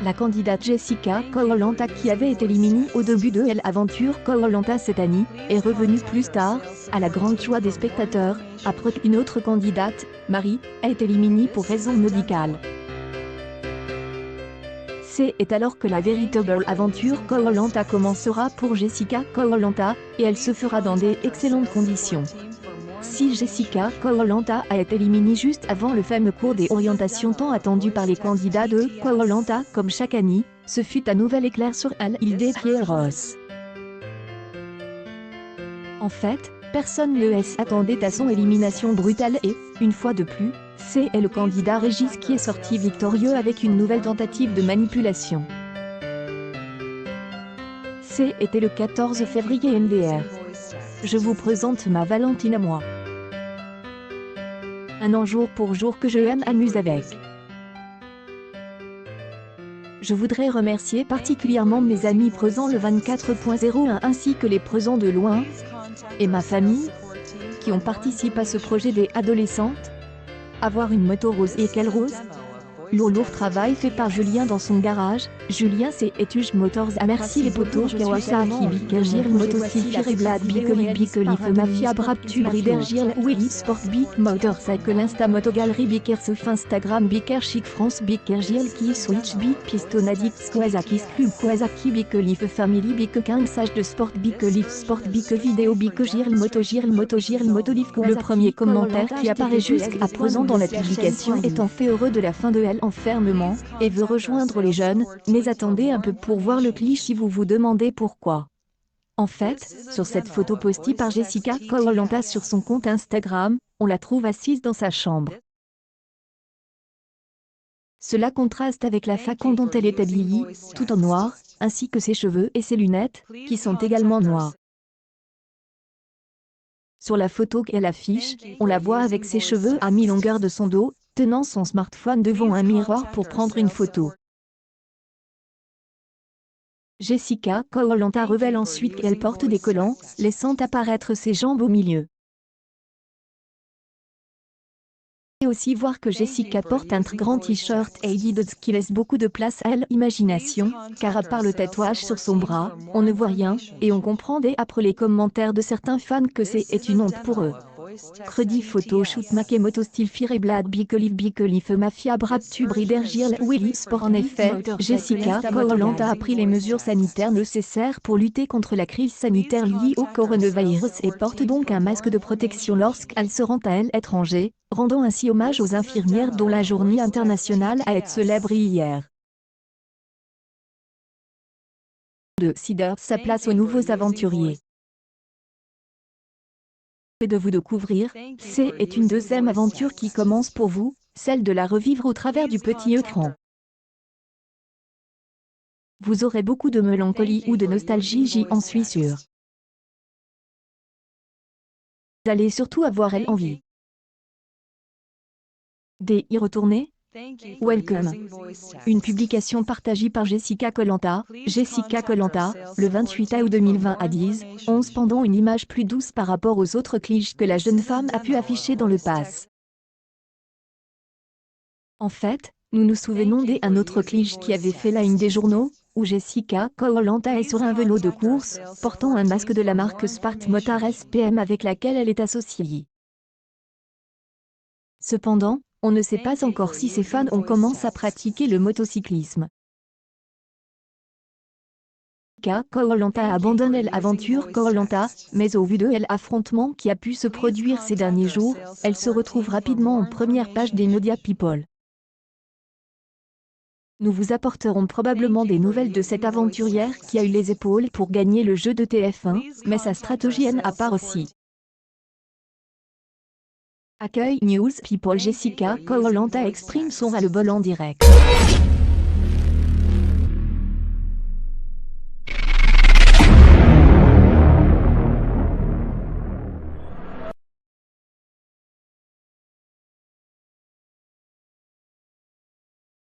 La candidate Jessica Koh-Lanta, qui avait été éliminée au début de l'aventure Koh-Lanta cette année, est revenue plus tard, à la grande joie des spectateurs, après qu'une autre candidate, Marie, ait été éliminée pour raisons médicales. C'est alors que la véritable aventure Koh-Lanta commencera pour Jessica Koh-Lanta, et elle se fera dans des excellentes conditions. Si Jessica Koh-Lanta a été éliminée juste avant le fameux cours des orientations tant attendu par les candidats de Koh-Lanta comme chaque année, ce fut un nouvel éclair sur elle, il des Pierros. En fait, personne ne s'attendait à son élimination brutale et, une fois de plus, c'est le candidat Régis qui est sorti victorieux avec une nouvelle tentative de manipulation. C'était le 14 février MDR. Je vous présente ma Valentine à moi. Un an jour pour jour que je m'amuse avec. Je voudrais remercier particulièrement mes amis présents le 24.01 ainsi que les présents de loin, et ma famille, qui ont participé à ce projet des adolescentes. Avoir une moto rose et quelle rose? Lourd travail fait par Julien dans son garage. Julien c'est Etuge Motors. Merci les potos Kawasaki Bikergir Motocylfir et Blad Bicolif Mafia Braptube Ridergir Willy Sport Bik Motorcycle Insta Moto Galerie Bikersof Instagram Biker Chic France Bikergir Ki Switch Bik Piston Addict Kawasaki Club Kawasaki Bicolif Family Bik 15 Sage de Sport Bicolif Sport Bik Vidéo Bikogir Motogir Motolif. Le premier commentaire qui apparaît jusqu'à présent dans la publication étant fait heureux de la fin de l'enfermement, et veut rejoindre les jeunes, mais attendez un peu pour voir le cliché si vous vous demandez pourquoi. En fait, sur cette photo postée par Jessica Koh-Lanta sur son compte Instagram, on la trouve assise dans sa chambre. Cela contraste avec la façon dont elle est habillée, tout en noir, ainsi que ses cheveux et ses lunettes, qui sont également noirs. Sur la photo qu'elle affiche, on la voit avec ses cheveux à mi-longueur de son dos, tenant son smartphone devant un miroir pour prendre une photo. Jessica Koh-Lanta révèle ensuite qu'elle porte des collants, laissant apparaître ses jambes au milieu. Et aussi voir que Jessica porte un très grand t-shirt Adidas qui laisse beaucoup de place à l'imagination, car à part le tatouage sur son bras, on ne voit rien, et on comprend dès après les commentaires de certains fans que c'est une honte pour eux. Crédit photo shoot Makemoto style Fire et Blad Bicolif Mafia Braptube Ridergir Willy Sport. En effet, Jessica Koh-Lanta a pris les mesures sanitaires nécessaires pour lutter contre la crise sanitaire liée au coronavirus et porte donc un masque de protection lorsqu'elle se rend à l'étranger, rendant ainsi hommage aux infirmières dont la journée internationale a été célébrée hier. De Cider sa place aux nouveaux aventuriers. Et de vous découvrir, c'est une deuxième aventure qui commence pour vous, celle de la revivre au travers du petit écran. Vous aurez beaucoup de mélancolie ou de nostalgie, j'en suis sûre. Vous allez surtout avoir envie d'y retourner. Welcome. Une publication partagée par Jessica Koh-Lanta, le 28 août 2020 à 10h11 pendant une image plus douce par rapport aux autres clichés que la jeune femme a pu afficher dans le pass. En fait, nous nous souvenons d'un autre cliché qui avait fait la une des journaux, où Jessica Koh-Lanta est sur un vélo de course, portant un masque de la marque Spart Motor SPM avec laquelle elle est associée. Cependant, on ne sait pas encore si ses fans ont commencé à pratiquer le motocyclisme. Jessica Koh-Lanta abandonne l'aventure Koh-Lanta, mais au vu de l'affrontement qui a pu se produire ces derniers jours, elle se retrouve rapidement en première page des médias People. Nous vous apporterons probablement des nouvelles de cette aventurière qui a eu les épaules pour gagner le jeu de TF1, mais sa stratégie à part aussi. Accueil News People. Jessica Koh-Lanta exprime son ras-le-bol en direct.